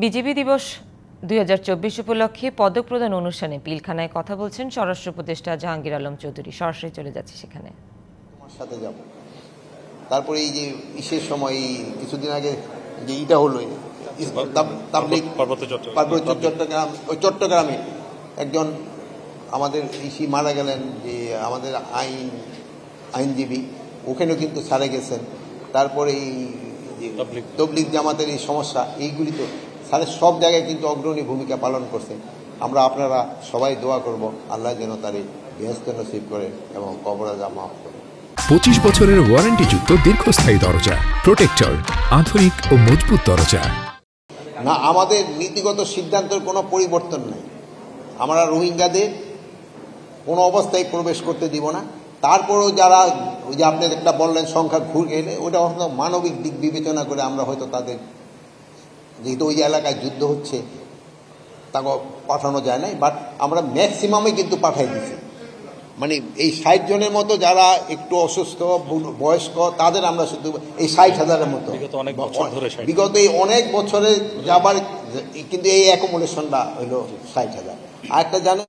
BGB দিবস ২০২৪ উপলক্ষে পদক প্রদান অনুষ্ঠানে পিলখানায় কথা বলছেন স্বরাষ্ট্র উপদেষ্টা জাহাঙ্গীর আলম চৌধুরী। সরাসরি চলে যাচ্ছে সেখানে। তোমার সাথে যাব। তারপরে এই যে ইসের সময় কিছুদিন আগে যে ইটা হলো তাবলিগ চট্টগ্রামে একজন আমাদের ইসি মারা গেলেন, যে আমাদের আইনজীবী, ওখানেও কিন্তু ছাড়ে গেছেন। তারপরে এই তবলিগ জামাতের এই সমস্যা, এইগুলি তো স্যারের সব জায়গায় কিন্তু অগ্রণী ভূমিকা পালন করছেন। আমরা আপনারা সবাই দোয়া করব আল্লাহ যেন তার বেহেশত নসিব করে এবং কবর আযাব মাফ করে। 25 বছরের ওয়ারেন্টিযুক্ত দীর্ঘস্থায়ী দরজা প্রোটেক্টর, আধুনিক ও মজবুত দরজা। না, আমাদের নীতিগত সিদ্ধান্তের কোনো পরিবর্তন নাই। আমরা রোহিঙ্গাদের কোনো অবস্থায় প্রবেশ করতে দিব না। তারপরেও যারা ওই যে আপনি একটা বললেন সংখ্যা ঘুরে গেলে, ওটা হয়তো মানবিক দিক বিবেচনা করে আমরা হয়তো তাদের, যেহেতু ওই এলাকায় যুদ্ধ হচ্ছে, তাকে পাঠানো যায় নাই, বাট আমরা ম্যাক্সিমামে কিন্তু পাঠাই দিচ্ছি। মানে এই 60 জনের মতো যারা একটু অসুস্থ বয়স্ক, তাদের আমরা শুধু এই 60,000-এর মতো বিগত এই অনেক বছরে যাবার, কিন্তু এই অ্যাকোমোডেশনটা হইল 60,000। আর একটা জানেন